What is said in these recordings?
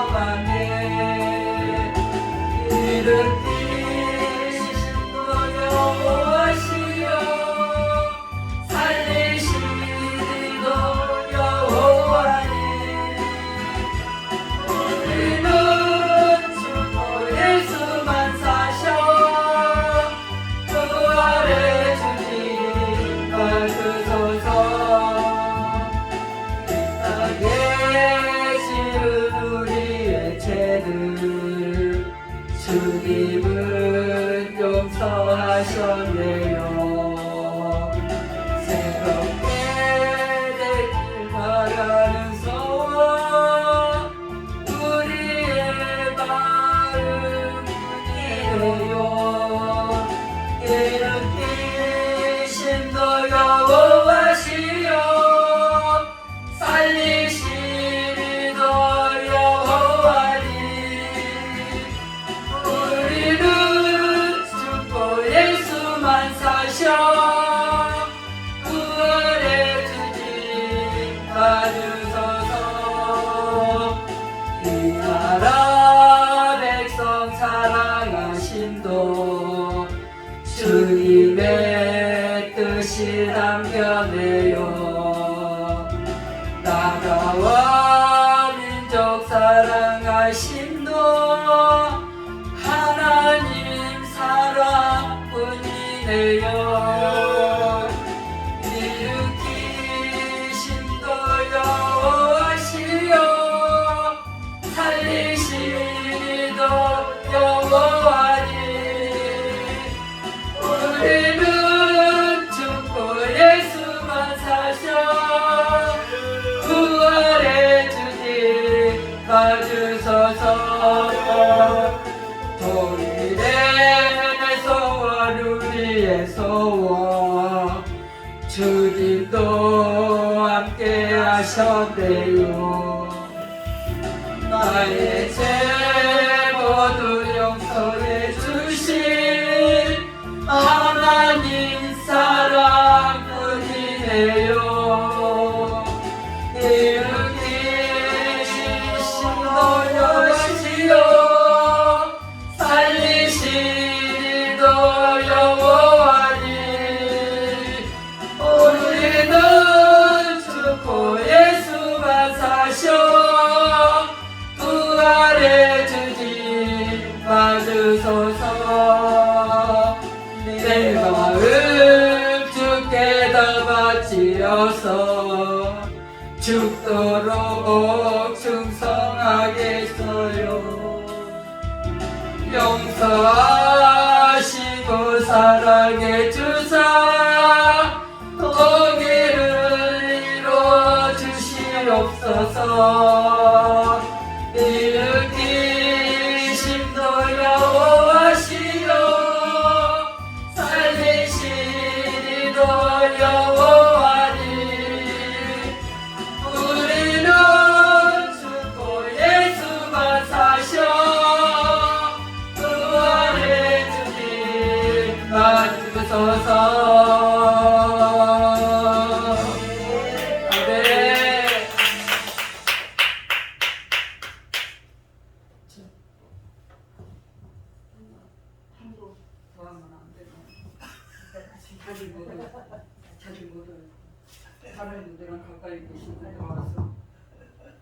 사랑하네. 일으키신 여호와시여 살리시는 여호와네. 우리는 주 예수만 사셔 부활의 주님 받으소서. 땅에 지은 우리의 죄들 주님은 용서하셨네요. 새롭게 되길 바라는 소원 우리의 마음이에요. 일으키신 여호와시여 살리시는 여호와니. 우리는 죽고 예수만 사셔 부활의 주님 받으소서. 이 나라 백성 사랑하심도 주님의 뜻이 담겨내요. 나라와 민족 사랑하심도 하나님 사랑뿐이네요. 일으키심도 여호와시여 살리시도 여호와니. 우리는 죽고 예수만 사셔 부활의 주님 받으소서. 동일의 소원 우리의 소원 주님도 함께 하셨네요. 나의 죄 모두 용서해 주신 하나님 사랑뿐이네요. 일으키신 여호와시여 살리시는 여호와니. 우리는 죽고 예수만 사셔 부활의 주님 받으소서. 내 마음 주께 다 바치어서 죽도록 충성하겠어요. 용서하시고 사랑해 주사 공의를 이루어 주시옵소서. 일으키심도 여호와시여 살리시도 여호와니. 우리는 죽고 예수만 사셔 부활의 주님 받으소서.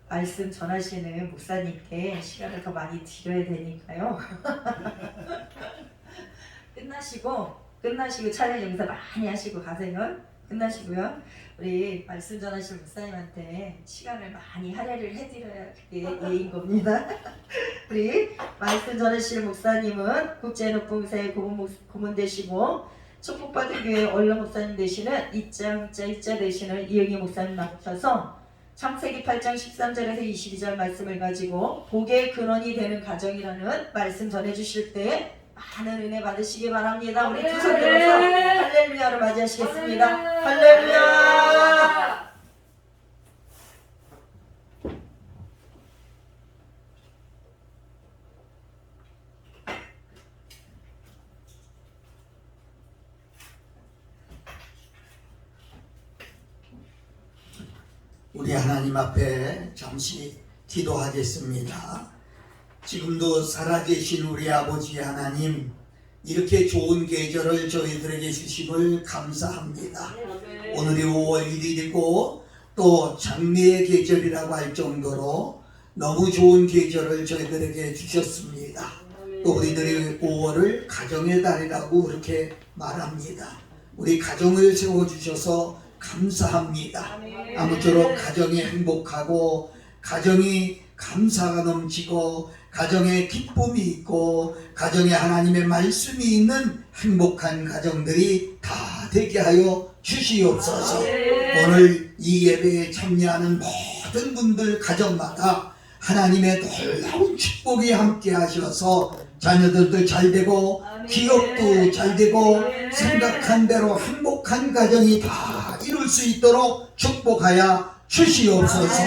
말씀 전하시는 목사님께 시간을 더 많이 드려야 되니까요. 끝나시고 찬양 영사 많이 하시고 가세요. 끝나시고요. 우리 말씀 전하실 목사님한테 시간을 많이 할애를 해드려야 그게 예인 겁니다. 우리 말씀 전하실 목사님은 국제녹봉사의 고문 되시고 축복받은 교회 원로 목사님 되시는 이자 되시는 이영희 목사님 맡으셔서 창세기 8장 13절에서 22절 말씀을 가지고 복의 근원이 되는 가정이라는 말씀 전해주실 때 많은 은혜 받으시기 바랍니다. 우리 두 손 들어서 할렐루야로 맞이하시겠습니다. 할렐루야. 우리 하나님 앞에 잠시 기도하겠습니다. 지금도 살아계신 우리 아버지 하나님, 이렇게 좋은 계절을 저희들에게 주심을 감사합니다. 오늘이 5월 1일이고 또 장미의 계절이라고 할 정도로 너무 좋은 계절을 저희들에게 주셨습니다. 또 우리들이 5월을 가정의 달이라고 그렇게 말합니다. 우리 가정을 세워주셔서 감사합니다. 아무쪼록 가정이 행복하고 가정이 감사가 넘치고 가정에 기쁨이 있고 가정에 하나님의 말씀이 있는 행복한 가정들이 다 되게 하여 주시옵소서. 오늘 이 예배에 참여하는 모든 분들 가정마다 하나님의 놀라운 축복이 함께 하셔서 자녀들도 잘 되고 기업도 잘 되고 생각한 대로 행복한 가정이 다 이룰 수 있도록 축복하여 주시옵소서.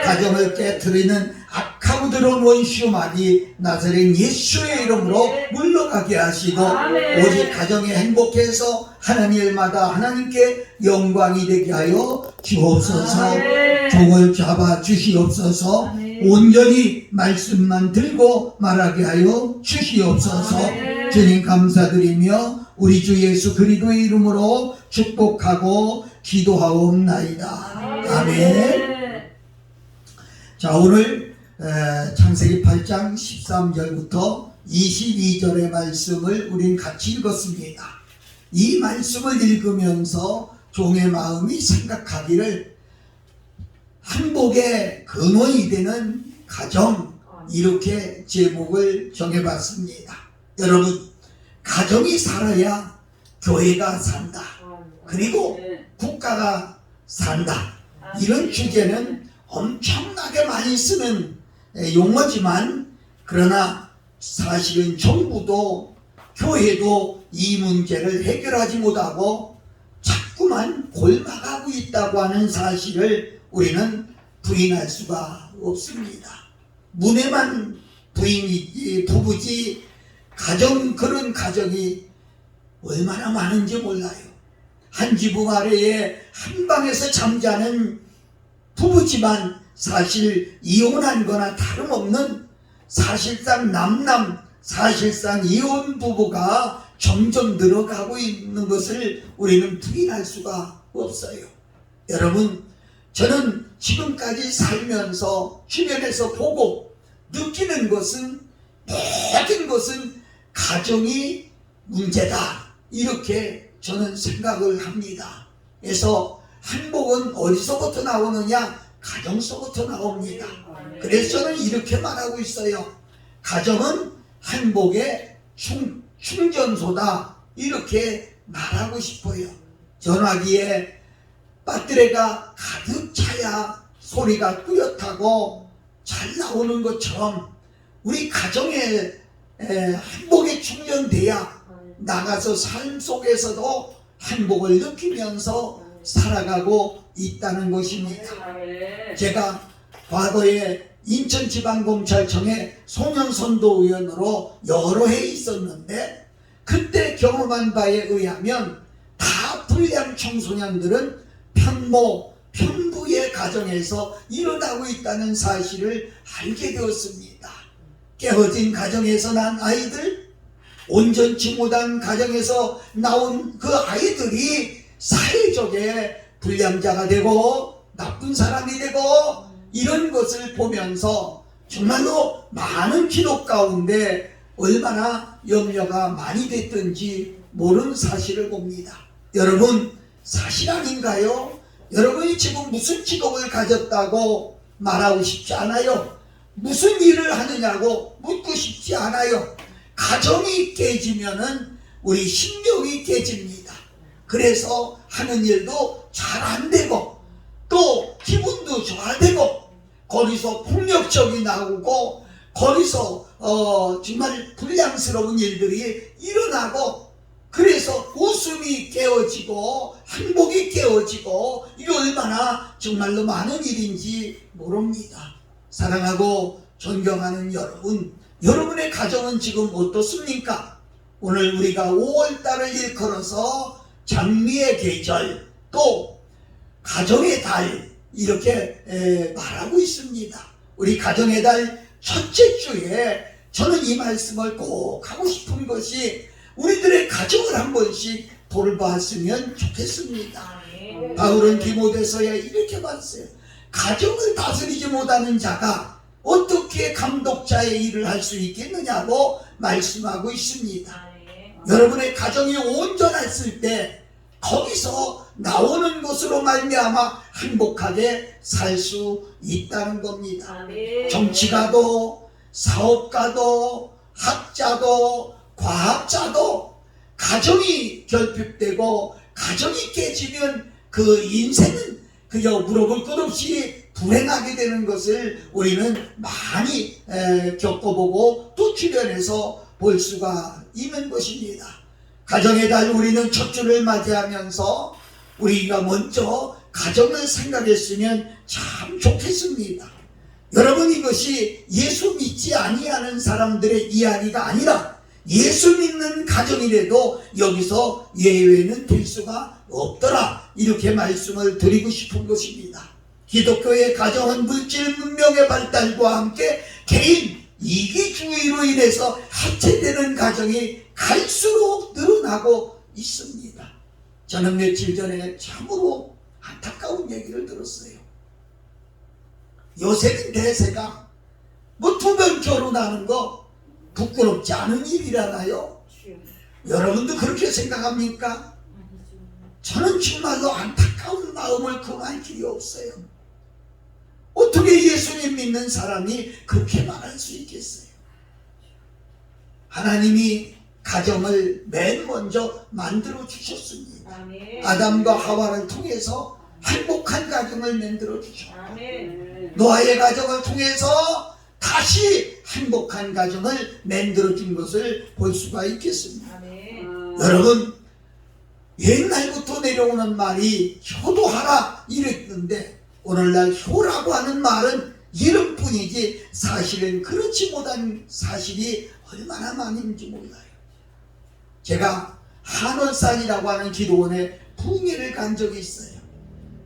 가정을 깨트리는 악하고 들어온 원수마귀 나사렛 예수의 이름으로 물러가게 하시고 오직 가정이 행복해서 하나님 일마다 하나님께 영광이 되게 하여 주옵소서. 종을 잡아 주시옵소서. 온전히 말씀만 들고 말하게 하여 주시옵소서. 주님 감사드리며 우리 주 예수 그리스도의 이름으로 축복하고 기도하옵나이다. 아멘. 자, 오늘 창세기 8장 13절부터 22절의 말씀을 우린 같이 읽었습니다. 이 말씀을 읽으면서 종의 마음이 생각하기를 행복의 근원이 되는 가정, 이렇게 제목을 정해봤습니다. 여러분, 가정이 살아야 교회가 산다. 그리고 국가가 산다. 이런 주제는 엄청나게 많이 쓰는 용어지만 그러나 사실은 정부도 교회도 이 문제를 해결하지 못하고 자꾸만 골마가고 있다고 하는 사실을 우리는 부인할 수가 없습니다. 문에만 부인이지 부부지 그런 가정이 얼마나 많은지 몰라요. 한 지붕 아래에 한 방에서 잠자는 부부지만 사실 이혼한 거나 다름없는 사실상 사실상 이혼 부부가 점점 늘어가고 있는 것을 우리는 부인할 수가 없어요. 여러분, 저는 지금까지 살면서 주변에서 보고 느끼는 것은 모든 것은 가정이 문제다, 이렇게 저는 생각을 합니다. 그래서 행복은 어디서부터 나오느냐? 가정서부터 나옵니다. 그래서 저는 이렇게 말하고 있어요. 가정은 행복의 충전소다, 이렇게 말하고 싶어요. 전화기에 배터리가 가득 차야 소리가 뚜렷하고 잘 나오는 것처럼 우리 가정에 행복이 충전돼야 나가서 삶 속에서도 행복을 느끼면서 살아가고 있다는 것입니다. 제가 과거에 인천지방검찰청의 소년선도위원으로 여러 해 있었는데 그때 경험한 바에 의하면 다 불량 청소년들은 편부의 가정에서 일어나고 있다는 사실을 알게 되었습니다. 깨어진 가정에서 난 아이들, 온전치 못한 가정에서 나온 그 아이들이 사회적에 불량자가 되고 나쁜 사람이 되고 이런 것을 보면서 정말로 많은 기록 가운데 얼마나 염려가 많이 됐든지 모르는 사실을 봅니다. 여러분, 사실 아닌가요? 여러분이 지금 무슨 직업을 가졌다고 말하고 싶지 않아요. 무슨 일을 하느냐고 묻고 싶지 않아요. 가정이 깨지면은 우리 신경이 깨집니다. 그래서 하는 일도 잘 안 되고 또 기분도 좋아되고 거기서 폭력적이 나오고 거기서 정말 불량스러운 일들이 일어나고 그래서 웃음이 깨어지고 행복이 깨어지고 이게 얼마나 정말로 많은 일인지 모릅니다. 사랑하고 존경하는 여러분, 여러분의 가정은 지금 어떻습니까? 오늘 우리가 5월달을 일컬어서 장미의 계절 또 가정의 달 이렇게 말하고 있습니다. 우리 가정의 달 첫째 주에 저는 이 말씀을 꼭 하고 싶은 것이 우리들의 가정을 한 번씩 돌봤으면 좋겠습니다. 바울은 디모데서에 이렇게 말했어요. 가정을 다스리지 못하는 자가 어떻게 감독자의 일을 할 수 있겠느냐고 말씀하고 있습니다. 여러분의 가정이 온전했을 때 거기서 나오는 것으로 말미암아 행복하게 살 수 있다는 겁니다. 정치가도 사업가도 학자도 과학자도 가정이 결핍되고 가정이 깨지면 그 인생은 그저 무릎을 끝없이 불행하게 되는 것을 우리는 많이 겪어보고 또 주변에서 볼 수가 있는 것입니다. 가정의 달 우리는 첫 주를 맞이하면서 우리가 먼저 가정을 생각했으면 참 좋겠습니다. 여러분, 이것이 예수 믿지 아니하는 사람들의 이야기가 아니라 예수 믿는 가정이라도 여기서 예외는 될 수가 없더라, 이렇게 말씀을 드리고 싶은 것입니다. 기독교의 가정은 물질 문명의 발달과 함께 개인 이기주의로 인해서 해체되는 가정이 갈수록 늘어나고 있습니다. 저는 며칠 전에 참으로 안타까운 얘기를 들었어요. 요새는 대세가 뭐 두 번 결혼하는 거 부끄럽지 않은 일이라나요? 여러분도 그렇게 생각합니까? 저는 정말로 안타까운 마음을 금할 길이 없어요. 어떻게 예수님 믿는 사람이 그렇게 말할 수 있겠어요? 하나님이 가정을 맨 먼저 만들어 주셨습니다. 아담과 하와를 통해서 행복한 가정을 만들어 주셨고, 노아의 가정을 통해서 다시 행복한 가정을 만들어 준 것을 볼 수가 있겠습니다. 여러분, 옛날부터 내려오는 말이 효도하라 이랬는데 오늘날 효라고 하는 말은 이름뿐이지 사실은 그렇지 못한 사실이 얼마나 많은지 몰라요. 제가 한월산이라고 하는 기도원에 부흥회를 간 적이 있어요.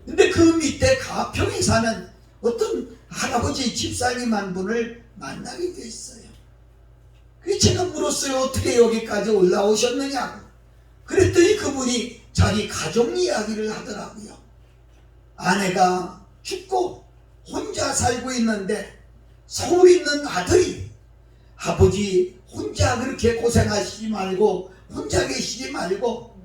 근데 그 밑에 가평에 사는 어떤 할아버지 집사님 한 분을 만나게 됐어요. 그래서 제가 물었어요. 어떻게 여기까지 올라오셨느냐고. 그랬더니 그분이 자기 가족 이야기를 하더라고요. 아내가 죽고 혼자 살고 있는데 서울에 있는 아들이 아버지 혼자 그렇게 고생하시지 말고 혼자 계시지 말고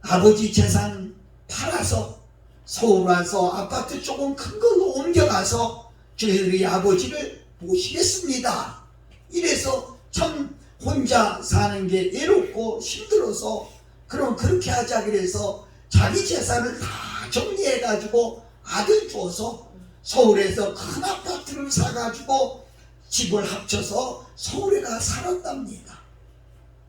아버지 재산 팔아서 서울 와서 아파트 조금 큰 걸로 옮겨가서 저희들이 아버지를 모시겠습니다. 이래서 참 혼자 사는 게 외롭고 힘들어서 그럼 그렇게 하자 그래서 자기 재산을 다 정리해가지고 아들 줘서 서울에서 큰 아파트를 사가지고 집을 합쳐서 서울에 가 살았답니다.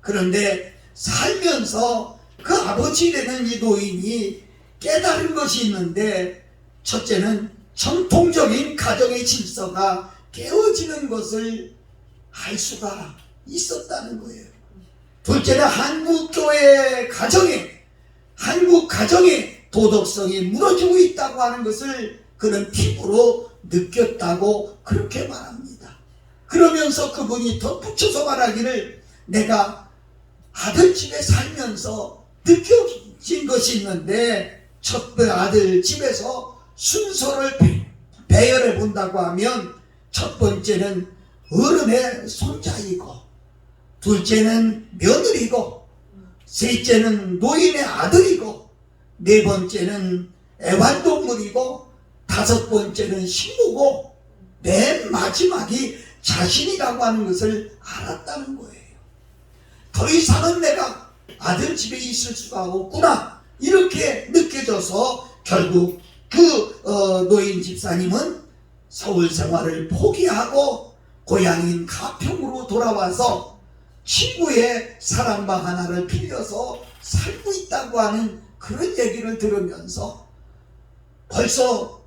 그런데 살면서 그 아버지라는 이 노인이 깨달은 것이 있는데, 첫째는 전통적인 가정의 질서가 깨어지는 것을 알 수가 있었다는 거예요. 둘째는 한국 가정의 도덕성이 무너지고 있다고 하는 것을 그는 피부로 느꼈다고 그렇게 말합니다. 그러면서 그분이 덧붙여서 말하기를, 내가 아들 집에 살면서 느껴진 것이 있는데, 첫 아들 집에서 순서를 배열해 본다고 하면 첫 번째는 어른의 손자이고, 둘째는 며느리고, 셋째는 노인의 아들이고, 네 번째는 애완동물이고, 다섯 번째는 신부고, 맨 마지막이 자신이라고 하는 것을 알았다는 거예요. 더 이상은 내가 아들 집에 있을 수가 없구나, 이렇게 느껴져서 결국 그 노인 집사님은 서울 생활을 포기하고 고향인 가평으로 돌아와서 친구의 사랑방 하나를 빌려서 살고 있다고 하는 그런 얘기를 들으면서 벌써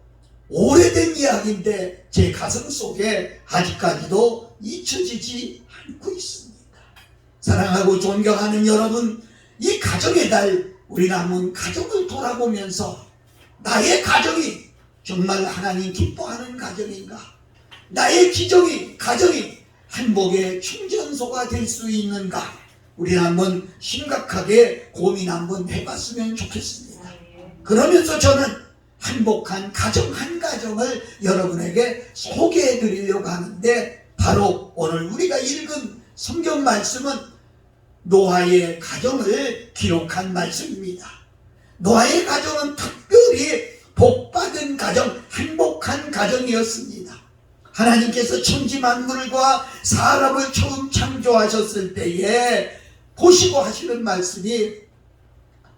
오래된 이야기인데 제 가슴 속에 아직까지도 잊혀지지 않고 있습니다. 사랑하고 존경하는 여러분, 이 가정의 달 우리 남은 가정을 돌아보면서 나의 가정이 정말 하나님 기뻐하는 가정인가? 나의 가정이 행복의 충전소가 될 수 있는가? 우리 한번 심각하게 고민 한번 해봤으면 좋겠습니다. 그러면서 저는 행복한 가정 한 가정을 여러분에게 소개해 드리려고 하는데, 바로 오늘 우리가 읽은 성경 말씀은 노아의 가정을 기록한 말씀입니다. 노아의 가정은 특별히 복받은 가정, 행복한 가정이었습니다. 하나님께서 천지 만물과 사람을 처음 창조하셨을 때에 보시고 하시는 말씀이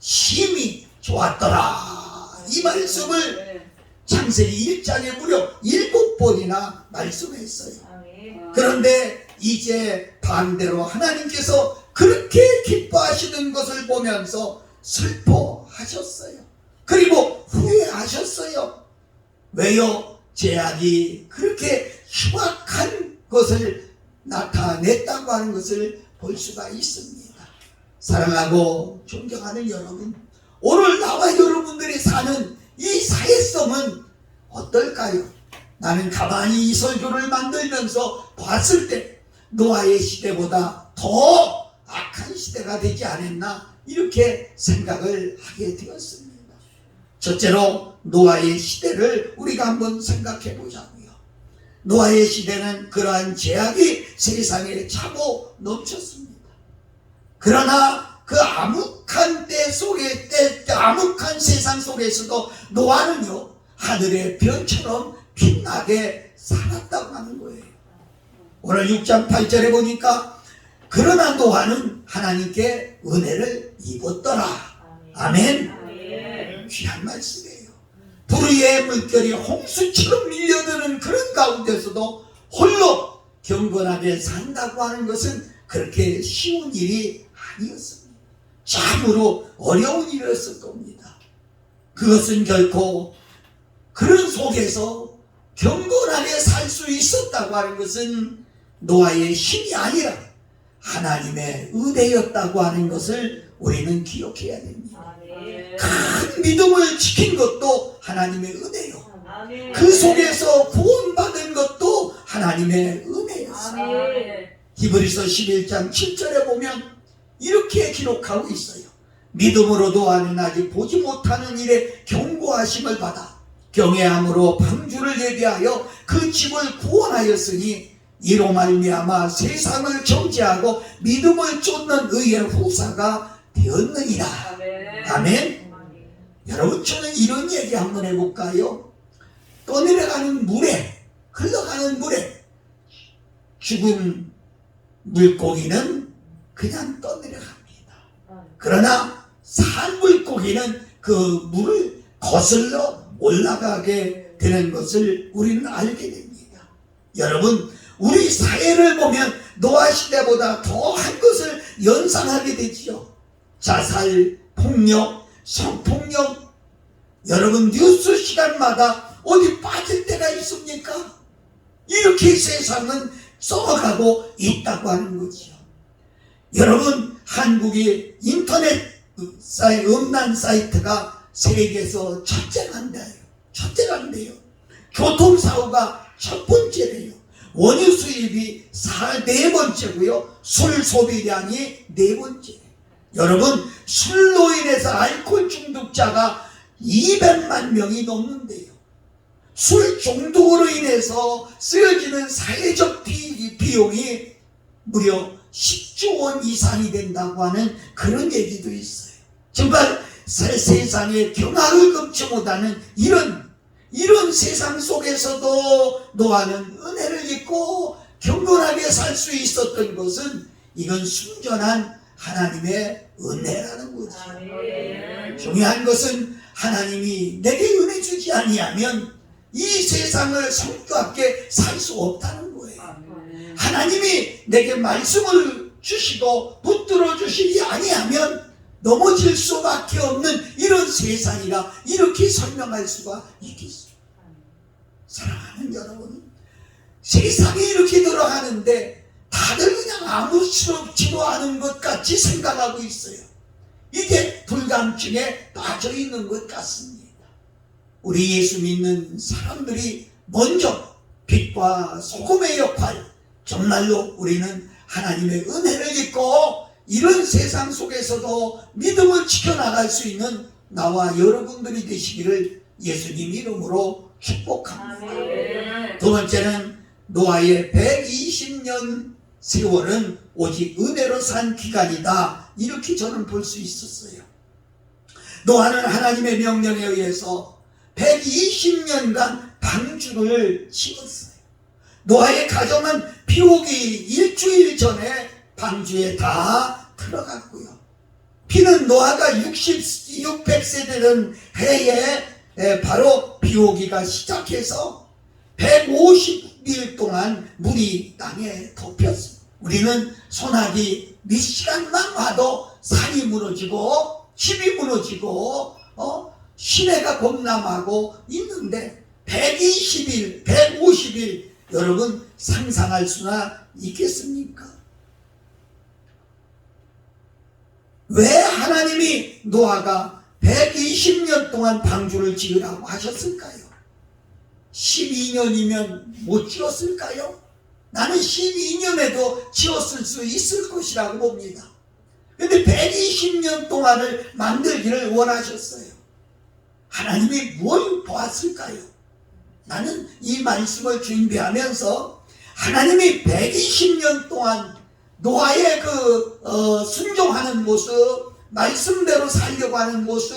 심히 좋았더라. 이 말씀을 창세기 1장에 무려 7번이나 말씀했어요. 그런데 이제 반대로 하나님께서 그렇게 기뻐하시는 것을 보면서 슬퍼하셨어요. 그리고 후회하셨어요. 왜요? 죄악이 그렇게 흉악한 것을 나타냈다고 하는 것을 볼 수가 있습니다. 사랑하고 존경하는 여러분, 오늘 나와 여러분들이 사는 이 사회성은 어떨까요? 나는 가만히 이 설교를 만들면서 봤을 때 노아의 시대보다 더 악한 시대가 되지 않았나, 이렇게 생각을 하게 되었습니다. 첫째로 노아의 시대를 우리가 한번 생각해 보자고요. 노아의 시대는 그러한 죄악이 세상에 차고 넘쳤습니다. 그러나 그 암흑한 암흑한 세상 속에서도 노아는요, 하늘의 별처럼 빛나게 살았다고 하는 거예요. 오늘 6장 8절에 보니까 그러나 노아는 하나님께 은혜를 입었더라. 아멘. 귀한 말씀이에요. 불의의 물결이 홍수처럼 밀려드는 그런 가운데서도 홀로 경건하게 산다고 하는 것은 그렇게 쉬운 일이 아니었습니다. 참으로 어려운 일이었을 겁니다. 그것은 결코 그런 속에서 경건하게 살 수 있었다고 하는 것은 노아의 힘이 아니라 하나님의 은혜였다고 하는 것을 우리는 기억해야 됩니다. 큰 믿음을 지킨 것도 하나님의 은혜요. 그 속에서 구원받은 것도 하나님의 은혜였어요. 히브리서 11장 7절에 보면 이렇게 기록하고 있어요. 믿음으로도 아는 아직 보지 못하는 일에 경고하심을 받아 경외함으로 방주를 예비하여 그 집을 구원하였으니 이로 말미암아 세상을 정죄하고 믿음을 쫓는 의의 후사가 되었느니라. 아멘. 여러분, 저는 이런 얘기 한번 해볼까요? 떠내려가는 물에, 흘러가는 물에 죽은 물고기는 그냥 떠내려갑니다. 그러나 산 물고기는 그 물을 거슬러 올라가게 되는 것을 우리는 알게 됩니다. 여러분, 우리 사회를 보면 노아 시대보다 더한 것을 연상하게 되지요. 자살, 폭력, 성폭력. 여러분, 뉴스 시간마다 어디 빠질 때가 있습니까? 이렇게 세상은 썩어가고 있다고 하는 거지요. 여러분, 한국의 인터넷 음란 사이트가 세계에서 첫째가 한대요. 교통사고가 첫 번째래요. 원유 수입이 4번째고요. 술 소비량이 4번째. 여러분, 술로 인해서 알코올 중독자가 200만 명이 넘는데요. 술 중독으로 인해서 쓰여지는 사회적 비용이 무려 10조 원 이상이 된다고 하는 그런 얘기도 있어요. 정말 세상에 경악을 금치 못하는 이런 세상 속에서도 노아는 은혜를 입고 경건하게 살 수 있었던 것은 이건 순전한 하나님의 은혜라는 거죠. 중요한 것은 하나님이 내게 은혜 주지 아니하면 이 세상을 성교하게 살 수 없다는 거예요. 하나님이 내게 말씀을 주시고 붙들어 주시지 아니하면 넘어질 수밖에 없는 이런 세상이라 이렇게 설명할 수가 있겠습니다. 사랑하는 여러분, 세상이 이렇게 돌아가는데 다들 그냥 아무렇지도 않은 것 같이 생각하고 있어요. 이게 불감증에 빠져 있는 것 같습니다. 우리 예수 믿는 사람들이 먼저 빛과 소금의 역할, 정말로 우리는 하나님의 은혜를 입고 이런 세상 속에서도 믿음을 지켜나갈 수 있는 나와 여러분들이 되시기를 예수님 이름으로 축복합니다. 아멘. 두 번째는 노아의 120년 세월은 오직 은혜로 산 기간이다. 이렇게 저는 볼 수 있었어요. 노아는 하나님의 명령에 의해서 120년간 방주를 지었어요. 노아의 가정은 비오기 일주일 전에 방주에 다 들어갔고요. 비는 노아가 600세 되는 해에 바로 비오기가 시작해서 150일 동안 물이 땅에 덮였습니다. 우리는 소나기 몇 시간만 와도 산이 무너지고 집이 무너지고 시내가 범람하고 있는데 120일, 150일 여러분 상상할 수나 있겠습니까? 왜 하나님이 노아가 120년 동안 방주를 지으라고 하셨을까요? 12년이면 못 지었을까요? 나는 12년에도 지었을 수 있을 것이라고 봅니다. 근데 120년 동안을 만들기를 원하셨어요. 하나님이 뭘 보았을까요? 나는 이 말씀을 준비하면서 하나님이 120년 동안 노아의 순종하는 모습, 말씀대로 살려고 하는 모습,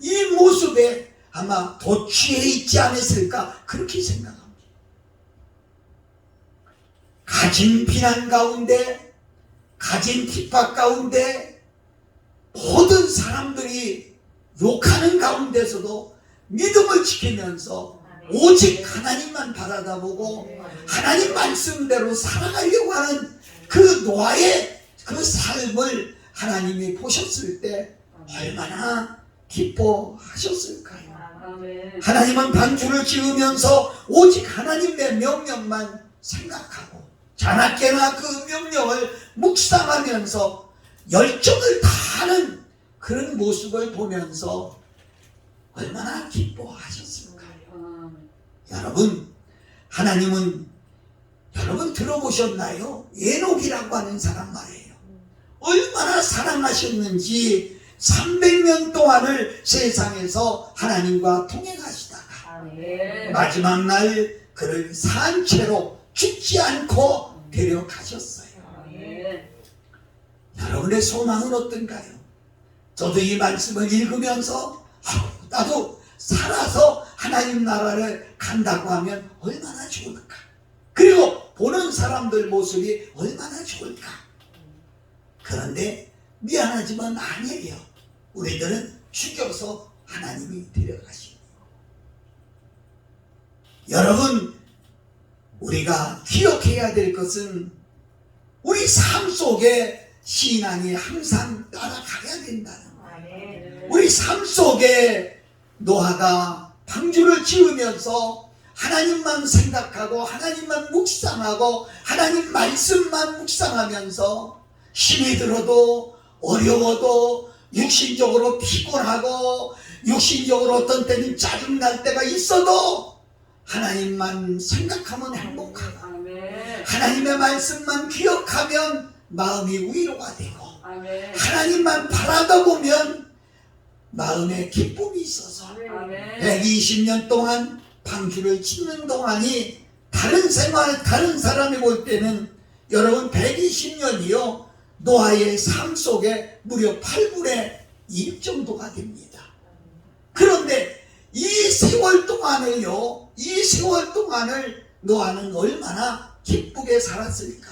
이 모습에 아마 도취해 있지 않았을까 그렇게 생각합니다. 가진 비난 가운데, 가진 핍박 가운데, 모든 사람들이 욕하는 가운데서도 믿음을 지키면서 오직 하나님만 바라다보고 하나님 말씀대로 살아가려고 하는 그 노아의 그 삶을 하나님이 보셨을 때 얼마나 기뻐하셨을까요? 하나님은 방주를 지으면서 오직 하나님의 명령만 생각하고 자나깨나 그 명령을 묵상하면서 열정을 다하는 그런 모습을 보면서 얼마나 기뻐하셨을까요? 여러분, 하나님은 여러분 들어보셨나요? 에녹이라고 하는 사람 말이에요. 얼마나 사랑하셨는지 300년 동안을 세상에서 하나님과 동행하시다가 마지막 날 그를 산채로 죽지 않고 데려가셨어요. 여러분의 소망은 어떤가요? 저도 이 말씀을 읽으면서 나도 살아서 하나님 나라를 간다고 하면 얼마나 좋을까? 그리고 보는 사람들 모습이 얼마나 좋을까? 그런데 미안하지만 아니에요. 우리들은 죽여서 하나님이 데려가시고. 여러분, 우리가 기억해야 될 것은 우리 삶 속에 신앙이 항상 따라가야 된다는 거예요. 우리 삶 속에 노아가 방주를 지으면서 하나님만 생각하고 하나님만 묵상하고 하나님 말씀만 묵상하면서 힘이 들어도 어려워도 육신적으로 피곤하고 육신적으로 어떤 때는 짜증날 때가 있어도 하나님만 생각하면 행복하고 하나님의 말씀만 기억하면 마음이 위로가 되고 하나님만 바라다 보면 마음에 기쁨이 있어서 120년 동안 방주를 짓는 동안이 다른 생활, 다른 사람이 볼 때는 여러분 120년이요 노아의 삶 속에 무려 8분의 1 정도가 됩니다. 그런데 이 세월 동안을요, 이 세월 동안을 노아는 얼마나 기쁘게 살았을까?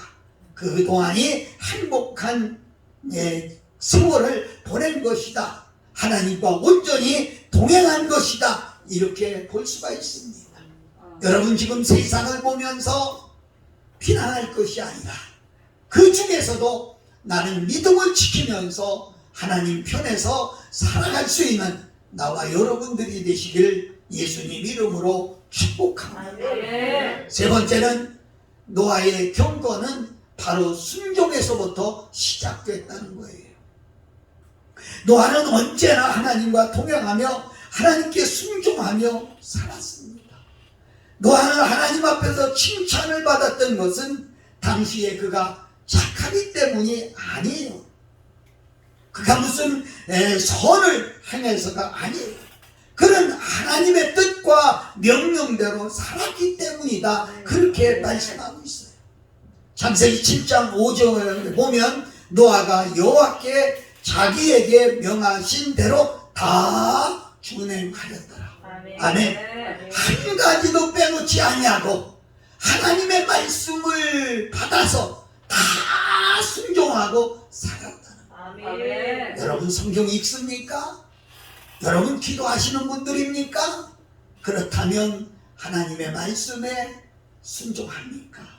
그 동안이 행복한 세월을 보낸 것이다. 하나님과 온전히 동행한 것이다. 이렇게 볼 수가 있습니다. 여러분 지금 세상을 보면서 비난할 것이 아니라 그 중에서도 나는 믿음을 지키면서 하나님 편에서 살아갈 수 있는 나와 여러분들이 되시길 예수님 이름으로 축복합니다. 세 번째는 노아의 경고는 바로 순종에서부터 시작됐다는 거예요. 노아는 언제나 하나님과 동행하며 하나님께 순종하며 살았습니다. 노아는 하나님 앞에서 칭찬을 받았던 것은 당시에 그가 착하기 때문이 아니에요. 그가 무슨 선을 행해서가 아니에요. 그는 하나님의 뜻과 명령대로 살았기 때문이다. 그렇게 말씀하고 있어요. 창세기 7장 5절에 보면 노아가 여호와께 자기에게 명하신 대로 다 준행하였더라. 아멘. 한 가지도 빼놓지 아니하고 하나님의 말씀을 받아서 다 순종하고 살았다. 아멘. 여러분 성경 읽습니까? 여러분 기도하시는 분들입니까? 그렇다면 하나님의 말씀에 순종합니까?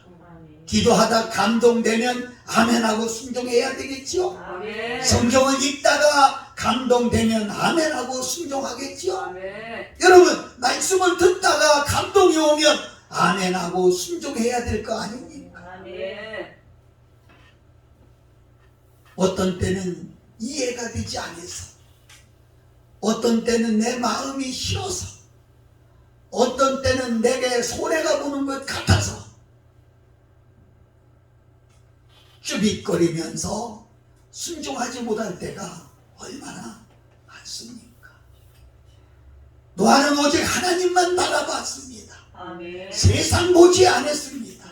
기도하다 감동되면 아멘하고 순종해야 되겠지요? 아멘. 성경을 읽다가 감동되면 아멘하고 순종하겠지요? 아멘. 여러분 말씀을 듣다가 감동이 오면 아멘하고 순종해야 될 거 아닙니까? 아멘. 어떤 때는 이해가 되지 않아서, 어떤 때는 내 마음이 싫어서, 어떤 때는 내게 손해가 보는 것 같아서 쭈빗거리면서 순종하지 못할 때가 얼마나 많습니까? 노아는 오직 하나님만 바라봤습니다. 아멘. 세상 보지 않았습니다.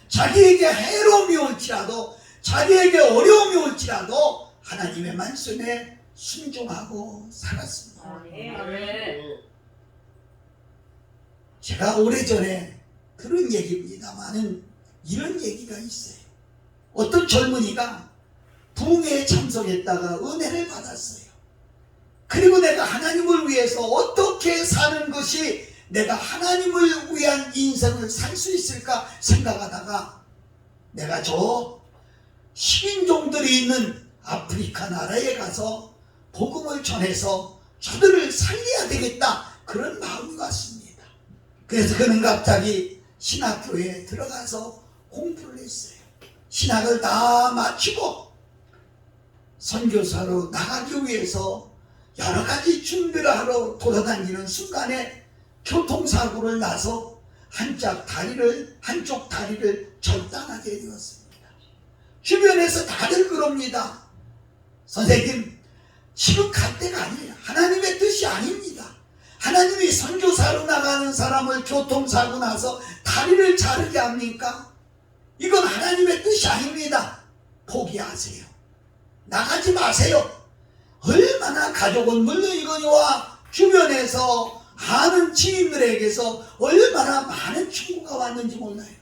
자기에게 해로움이 올지라도, 자기에게 어려움이 올지라도 하나님의 말씀에 순종하고 살았습니다. 아멘. 제가 오래전에 들은 얘기입니다만은 이런 얘기가 있어요. 어떤 젊은이가 부흥회에 참석했다가 은혜를 받았어요. 그리고 내가 하나님을 위해서 어떻게 사는 것이 내가 하나님을 위한 인생을 살 수 있을까 생각하다가 내가 저 식인종들이 있는 아프리카 나라에 가서 복음을 전해서 저들을 살려야 되겠다, 그런 마음이 왔습니다. 그래서 그는 갑자기 신학교에 들어가서 공부를 했어요. 신학을 다 마치고 선교사로 나가기 위해서 여러 가지 준비를 하러 돌아다니는 순간에 교통사고를 나서 한쪽 다리를 절단하게 되었습니다. 주변에서 다들 그럽니다. 선생님, 지금 갈 때가 아니에요. 하나님의 뜻이 아닙니다. 하나님이 선교사로 나가는 사람을 교통사고 나서 다리를 자르게 합니까? 이건 하나님의 뜻이 아닙니다. 포기하세요. 나가지 마세요. 얼마나 가족은 물론이거니와 주변에서 아는 지인들에게서 얼마나 많은 충고가 왔는지 몰라요.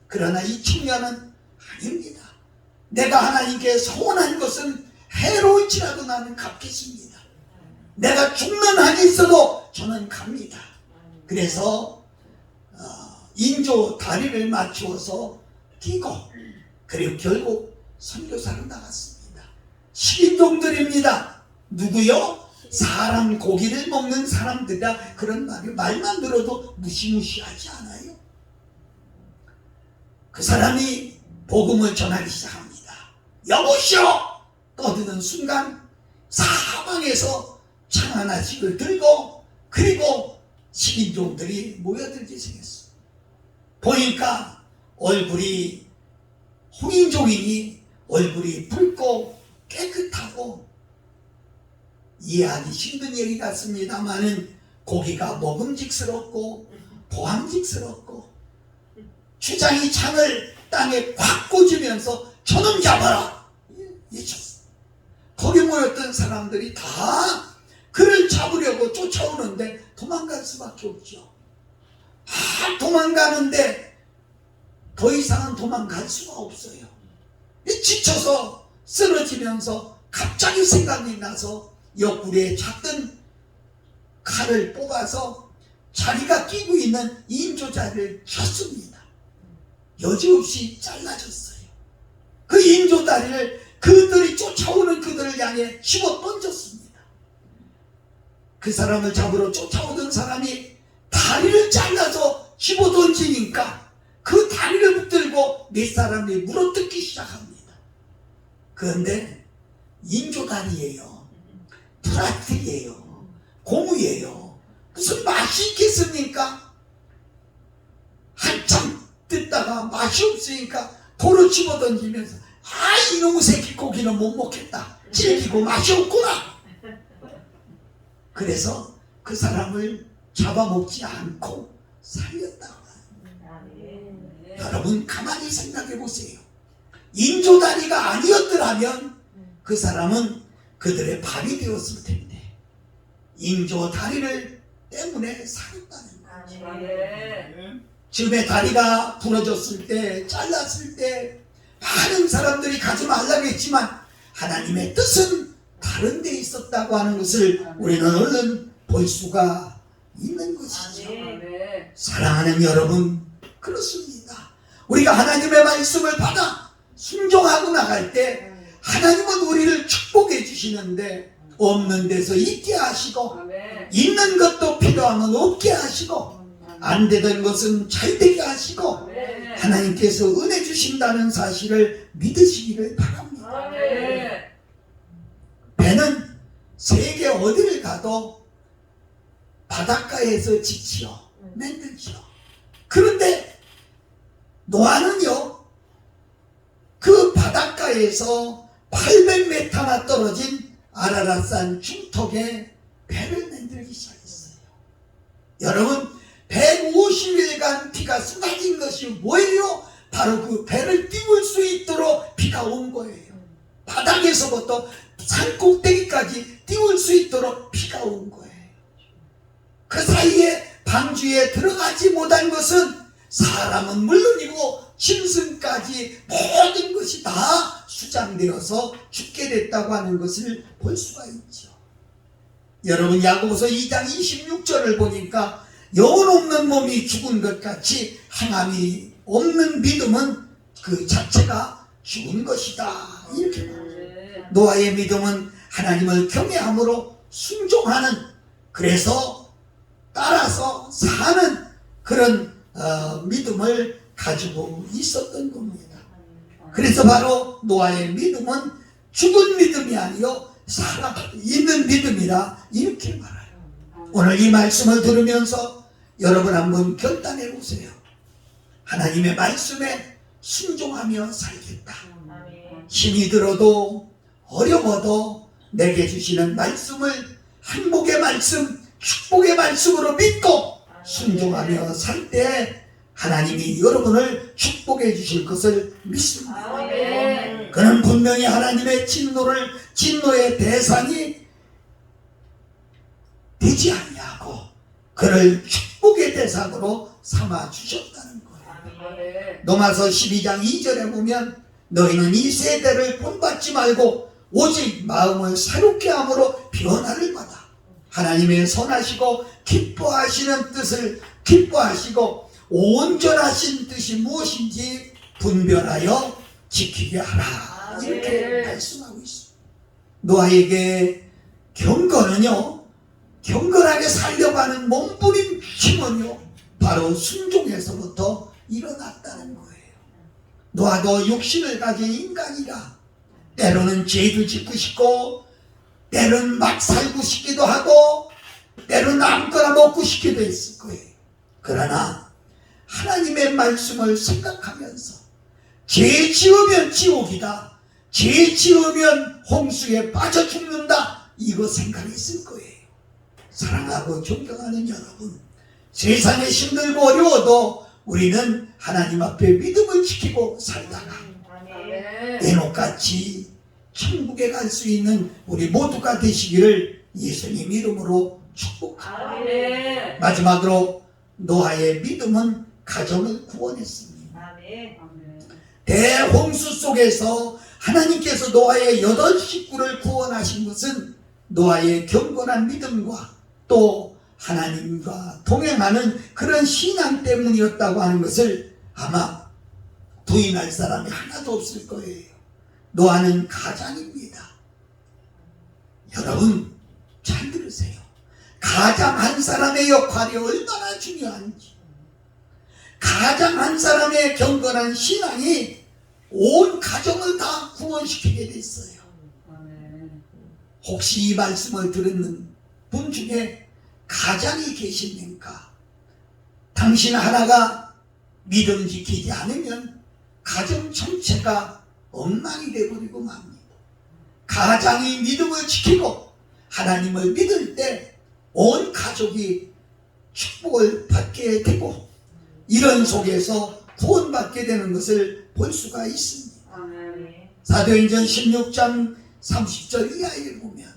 그러나 이 청년은 아닙니다. 내가 하나님께 소원한 것은 해로울지라도 나는 갚겠습니다. 내가 죽는 한이 있어도 저는 갑니다. 그래서 인조 다리를 맞추어서 뛰고, 그리고 결국 선교사로 나갔습니다. 식인종들입니다. 누구요? 사람 고기를 먹는 사람들이라. 그런 말만 들어도 무시무시하지 않아요? 그 사람이 복음을 전하기 시작합니다. 여보시오! 떠드는 순간 사방에서 창 하나씩을 들고, 그리고 식인종들이 모여들기 생겼어. 보니까 얼굴이 홍인종이니 얼굴이 붉고 깨끗하고 이해하기 힘든 얘기 같습니다만은 고기가 먹음직스럽고 보함직스럽고 주장이 창을 땅에 꽉 꽂으면서 저놈 잡아라 외쳤어. 거기 모였던 사람들이 다 그를 잡으려고 쫓아오는데 도망갈 수밖에 없죠. 도망가는데 더 이상은 도망갈 수가 없어요. 지쳐서 쓰러지면서 갑자기 생각이 나서 옆구리에 작은 칼을 뽑아서 자기가 끼고 있는 인조다리를 쳤습니다. 여지없이 잘라졌어요. 그 인조다리를 그들이 쫓아오는 그들을 향해 집어 던졌습니다. 그 사람을 잡으러 쫓아오던 사람이 다리를 잘라서 집어 던지니까 그 다리를 붙들고 몇 사람이 물어뜯기 시작합니다. 그런데 인조다리예요. 플라스틱이에요. 고무예요. 무슨 맛이 있겠습니까? 한참 듣다가 맛이 없으니까 도로 집어던지면서 이놈의 새끼 고기는 못 먹겠다. 질기고 맛이 없구나. 그래서 그 사람을 잡아먹지 않고 살렸다고. 여러분 가만히 생각해 보세요. 인조다리가 아니었더라면 그 사람은 그들의 밥이 되었을 텐데 인조다리를 때문에 살았다는 거예요. 지금의 다리가 부러졌을 때, 잘랐을 때 많은 사람들이 가지 말라고 했지만 하나님의 뜻은 다른 데 있었다고 하는 것을 우리는 얼른 볼 수가 있는 것이죠. 사랑하는 여러분, 그렇습니다. 우리가 하나님의 말씀을 받아 순종하고 나갈 때 하나님은 우리를 축복해 주시는데 없는 데서 있게 하시고 있는 것도 필요하면 없게 하시고 안 되던 것은 잘 되게 하시고 하나님께서 은혜 주신다는 사실을 믿으시기를 바랍니다. 배는 세계 어디를 가도 바닷가에서 지치어 맨들지어. 그런데 노아는요, 그 바닷가에서 800m나 떨어진 아라랏산 중턱에 배를 만들기 시작했어요. 여러분, 150일간 비가 쏟아진 것이 뭐예요? 바로 그 배를 띄울 수 있도록 비가 온 거예요. 바닥에서부터 산 꼭대기까지 띄울 수 있도록 비가 온 거예요. 그 사이에 방주에 들어가지 못한 것은 사람은 물론이고 짐승까지 모든 것이 다 수장되어서 죽게 됐다고 하는 것을 볼 수가 있죠. 여러분, 야고보서 2장 26절을 보니까 영혼 없는 몸이 죽은 것 같이 행함이 없는 믿음은 그 자체가 죽은 것이다, 이렇게 말해요. 노아의 믿음은 하나님을 경외함으로 순종하는, 그래서 따라서 사는 그런 믿음을 가지고 있었던 겁니다. 그래서 바로 노아의 믿음은 죽은 믿음이 아니요 살아 있는 믿음이라 이렇게 말해요. 오늘 이 말씀을 들으면서 여러분 한번 결단해 보세요. 하나님의 말씀에 순종하며 살겠다. 힘이 들어도 어려워도 내게 주시는 말씀을 행복의 말씀, 축복의 말씀으로 믿고 순종하며 살 때 하나님이 여러분을 축복해 주실 것을 믿습니다. 그는 분명히 하나님의 진노의 대상이 되지 아니하고 그를 축복의 대상으로 삼아 주셨다는 거예요. 로마서 12장 2절에 보면 너희는 이 세대를 본받지 말고 오직 마음을 새롭게 함으로 변화를 받아 하나님의 선하시고 기뻐하시는 뜻을 기뻐하시고 온전하신 뜻이 무엇인지 분별하여 지키게 하라, 이렇게 말씀하고 있습니다. 노아에게 경건하게 살려고 하는 몸부림 힘은요 바로 순종에서부터 일어났다는 거예요. 노아도 육신을 가진 인간이라 때로는 죄도 짓고 싶고 때로는 막 살고 싶기도 하고 때로는 아무거나 먹고 싶기도 했을 거예요. 그러나 하나님의 말씀을 생각하면서 죄 지으면 지옥이다, 죄 지으면 홍수에 빠져 죽는다, 이거 생각했을 거예요. 사랑하고 존경하는 여러분, 세상에 힘들고 어려워도 우리는 하나님 앞에 믿음을 지키고 살다가 에녹같이 천국에 갈 수 있는 우리 모두가 되시기를 예수님 이름으로 축복합니다. 마지막으로 노아의 믿음은 가정을 구원했습니다. 대홍수 속에서 하나님께서 노아의 8 식구를 구원하신 것은 노아의 경건한 믿음과 또 하나님과 동행하는 그런 신앙 때문이었다고 하는 것을 아마 부인할 사람이 하나도 없을 거예요. 노아는 가장입니다. 여러분 잘 들으세요. 가장 한 사람의 역할이 얼마나 중요한지, 가장 한 사람의 경건한 신앙이 온 가정을 다 구원시키게 됐어요. 혹시 이 말씀을 듣는 분 중에 가장이 계십니까? 당신 하나가 믿음 지키지 않으면 가정 전체가 엉망이 되어버리고 맙니다. 가장이 믿음을 지키고 하나님을 믿을 때 온 가족이 축복을 받게 되고 이런 속에서 구원받게 되는 것을 볼 수가 있습니다. 사도행전 16장 30절 이하에 보면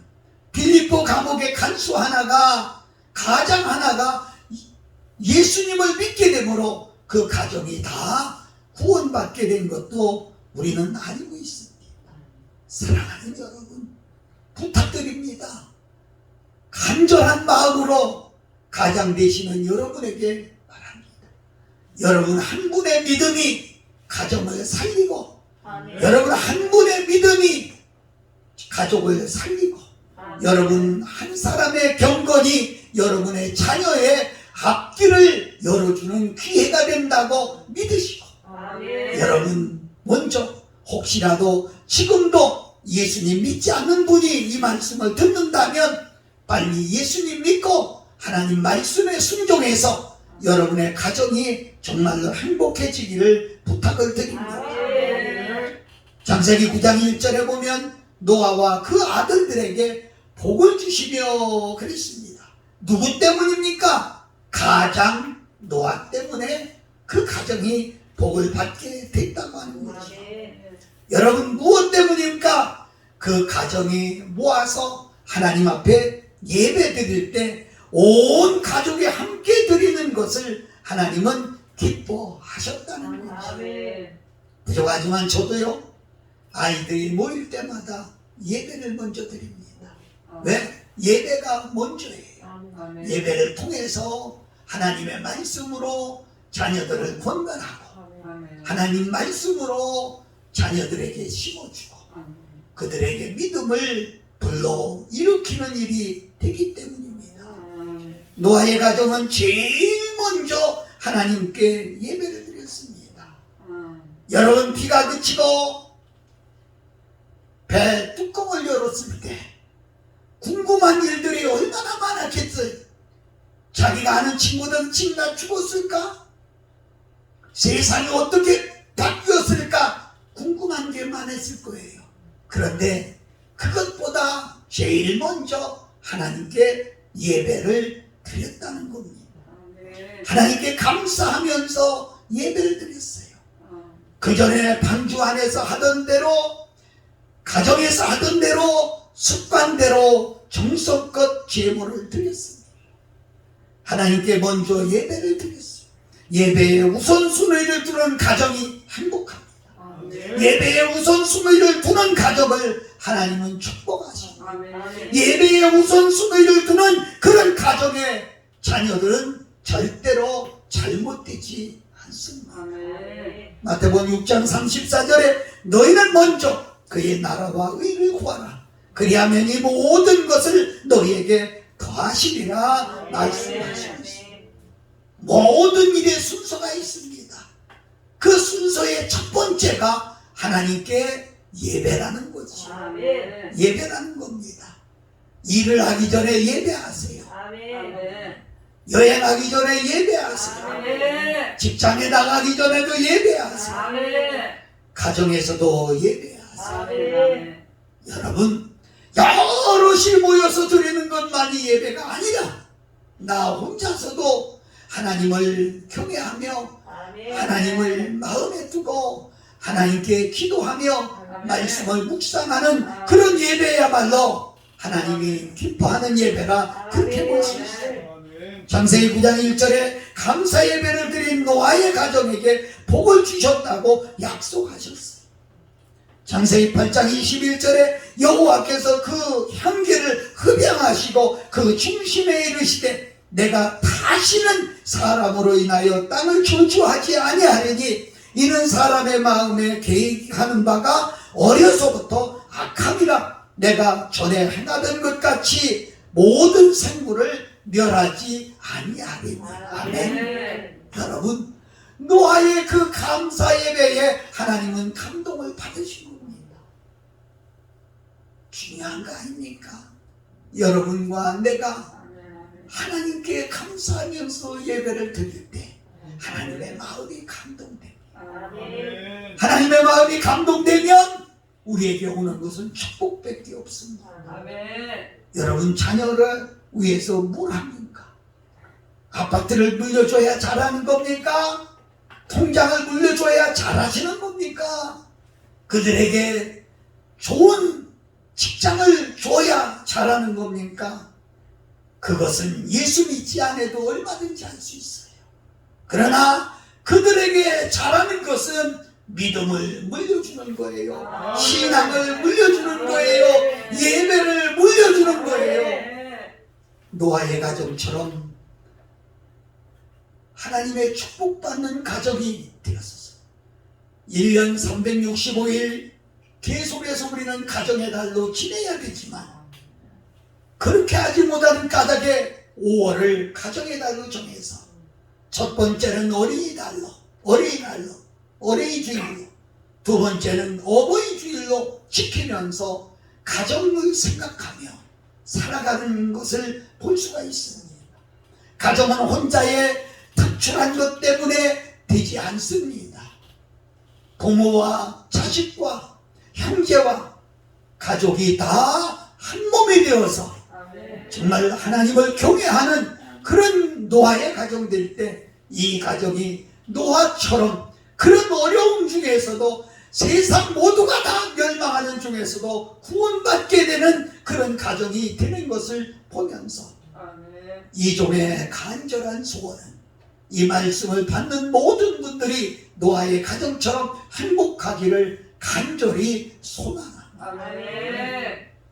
빌립보 감옥의 간수 하나가 가장 하나가 예수님을 믿게 되므로 그 가정이 다 구원받게 된 것도 우리는 알고 있습니다. 사랑하는 여러분, 부탁드립니다. 간절한 마음으로 가장 되시는 여러분에게 말합니다. 여러분 한 분의 믿음이 가정을 살리고 여러분 한 분의 믿음이 가족을 살리고 여러분 한 사람의 경건이 여러분의 자녀의 앞길을 열어주는 기회가 된다고 믿으시고 여러분 먼저 혹시라도 지금도 예수님 믿지 않는 분이 이 말씀을 듣는다면 빨리 예수님 믿고 하나님 말씀에 순종해서 여러분의 가정이 정말로 행복해지기를 부탁을 드립니다. 창세기 9장 1절에 보면 노아와 그 아들들에게 복을 주시며 그랬습니다. 누구 때문입니까? 가장 노아 때문에 그 가정이 복을 받게 됐다고 하는 거죠. 여러분 무엇 때문입니까? 그 가정이 모아서 하나님 앞에 예배 드릴 때 온 가족이 함께 드리는 것을 하나님은 기뻐하셨다는 거죠. 부족하지만 저도요 아이들이 모일 때마다 예배를 먼저 드립니다. 왜? 예배가 먼저예요. 예배를 통해서 하나님의 말씀으로 자녀들을 권면하고 하나님 말씀으로 자녀들에게 심어주고 그들에게 믿음을 불러 일으키는 일이 되기 때문입니다. 노아의 가정은 제일 먼저 하나님께 예배를 드렸습니다. 여러분 비가 그치고 배 뚜껑을 열었을 때 궁금한 일들이 얼마나 많았겠어요. 자기가 아는 친구들은 지금 다 죽었을까? 세상이 어떻게 바뀌었을까? 궁금한 게 많았을 거예요. 그런데 그것보다 제일 먼저 하나님께 예배를 드렸다는 겁니다. 하나님께 감사하면서 예배를 드렸어요. 그 전에 방주 안에서 하던 대로 가정에서 하던 대로 습관대로 정성껏 제물을 드렸습니다. 하나님께 먼저 예배를 드렸어요. 예배의 우선순위를 두는 가정이 행복합니다. 예배의 우선순위를 두는 가정을 하나님은 축복하십니다. 예배의 우선순위를 두는 그런 가정의 자녀들은 절대로 잘못되지 않습니다. 마태복음 6장 34절에 너희는 먼저 그의 나라와 의를 구하라. 그리하면 이 모든 것을 너희에게 더하시리라 말씀하셨습니다. 모든 일에 순서가 있습니다. 그 순서의 첫 번째가 하나님께 예배라는 거죠. 예배라는 겁니다. 일을 하기 전에 예배하세요. 여행하기 전에 예배하세요. 직장에 나가기 전에도 예배하세요. 가정에서도 예배하세요. 여러분 여럿이 모여서 드리는 것만이 예배가 아니라 나 혼자서도 하나님을 경외하며 하나님을 마음에 두고 하나님께 기도하며 말씀을 묵상하는 그런 예배야말로 하나님이 기뻐하는 예배가 그렇게 볼 수 있어요. 창세기 9장 1절에 감사 예배를 드린 노아의 가정에게 복을 주셨다고 약속하셨어요. 창세기 8장 21절에 여호와께서 그 향기를 흡양하시고 그 중심에 이르시되 내가 다시는 사람으로 인하여 땅을 저주하지 아니하리니 이는 사람의 마음에 계획하는 바가 어려서부터 악함이라 내가 전에 행하던 것 같이 모든 생물을 멸하지 아니하리니. 아멘. 여러분 노아의 그 감사 예배에 하나님은 감동을 받으신 겁니다. 중요한 거 아닙니까? 여러분과 내가 하나님께 감사하면서 예배를 드릴 때 하나님의 마음이 감동됩니다. 아멘. 하나님의 마음이 감동되면 우리에게 오는 것은 축복밖에 없습니다. 아멘. 여러분 자녀를 위해서 뭘 합니까? 아파트를 물려줘야 잘하는 겁니까? 통장을 물려줘야 잘하시는 겁니까? 그들에게 좋은 직장을 줘야 잘하는 겁니까? 그것은 예수 믿지 않아도 얼마든지 할 수 있어요. 그러나 그들에게 잘하는 것은 믿음을 물려주는 거예요. 신앙을 물려주는 거예요. 예배를 물려주는 거예요. 노아의 가정처럼 하나님의 축복받는 가정이 되었었어요. 1년 365일 계속해서 우리는 가정의 달로 지내야 되지만 그렇게 하지 못하는 까닭에 5월을 가정의 달로 정해서 첫 번째는 어린이날로 어린이주일로 두 번째는 어버이주일로 지키면서 가정을 생각하며 살아가는 것을 볼 수가 있습니다. 가정은 혼자의 특출한 것 때문에 되지 않습니다. 부모와 자식과 형제와 가족이 다 한 몸이 되어서 정말 하나님을 경외하는 그런 노아의 가정 될 때 이 가정이 노아처럼 그런 어려움 중에서도 세상 모두가 다 멸망하는 중에서도 구원받게 되는 그런 가정이 되는 것을 보면서 이종의 간절한 소원은 이 말씀을 받는 모든 분들이 노아의 가정처럼 행복하기를 간절히 소망합니다.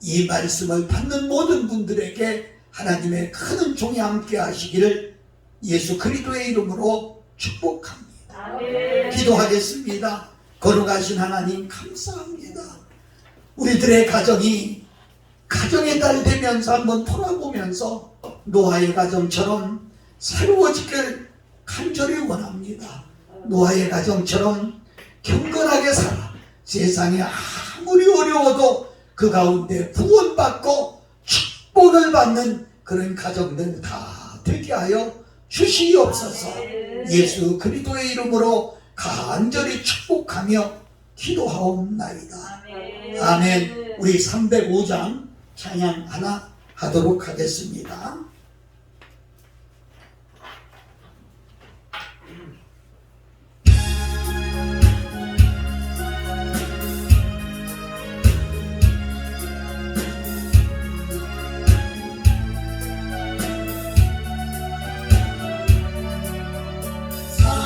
이 말씀을 받는 모든 분들에게 하나님의 큰 은총이 함께 하시기를 예수 그리스도의 이름으로 축복합니다. 기도하겠습니다. 거룩하신 하나님 감사합니다. 우리들의 가정이 가정의 달 되면서 한번 돌아보면서 노아의 가정처럼 새로워지길 간절히 원합니다. 노아의 가정처럼 경건하게 살아 세상에 아무리 어려워도 그 가운데 구원받고 축복을 받는 그런 가정들 다 되게 하여 주시옵소서. 예수 그리스도의 이름으로 간절히 축복하며 기도하옵나이다. 아멘. 우리 305장 찬양 하나 하도록 하겠습니다.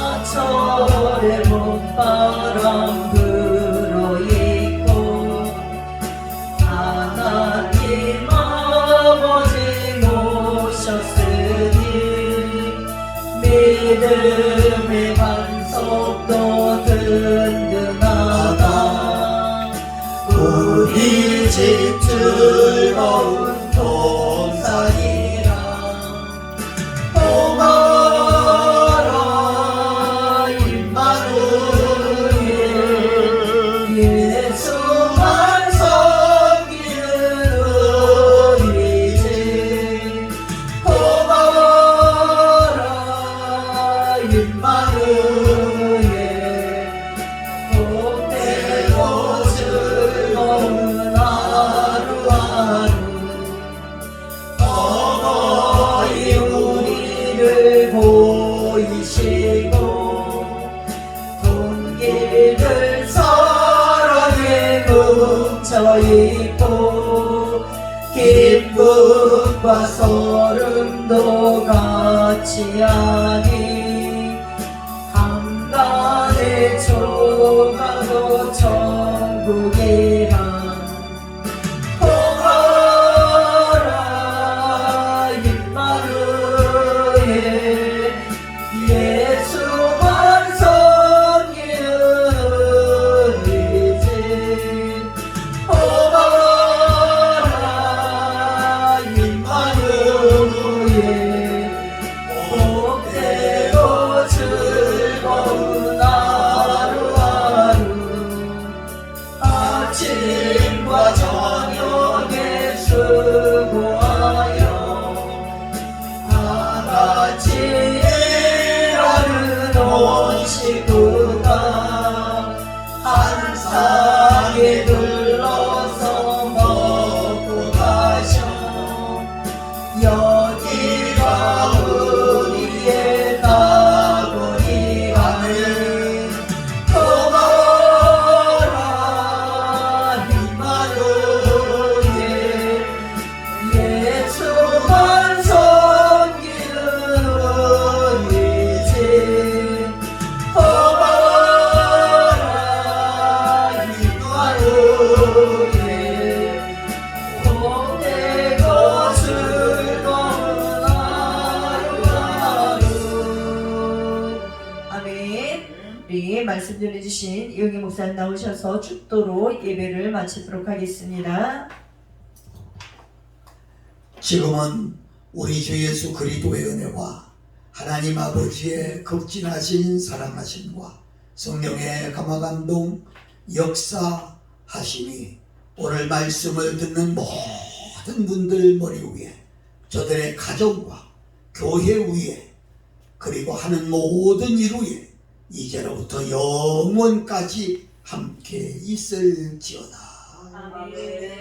사철의 봄바람 불어있고 하나님 아버지 모셨으니 믿음의 반석도 든든하다. 우리 집 즐거운 동산이라 예수만 섬기는 우리 집 고마워라 임마누엘 복되고 즐거운 하루하루 어머니 우리를 보이시고 동기를 사랑에 뭉쳐있고 기쁨과 소름도 같이 하니 한간의 조가도 천국이란 고마워라 임마누엘 예수만 섬기는 우리 집 고마워라 임마누엘 복되고 즐거운 하루하루 아침과 저녁에 수고하여 다같이 일하는 우리 말씀 전해주신 이영희 목사님 나오셔서 축도로 예배를 마치도록 하겠습니다. 지금은 우리 주 예수 그리스도의 은혜와 하나님 아버지의 극진하신 사랑하심과 성령의 감화감동 역사하심이 오늘 말씀을 듣는 모든 분들 머리 위에, 저들의 가정과 교회 위에, 그리고 하는 모든 일 위에 이제로부터 영원까지 함께 있을지어다. 아멘.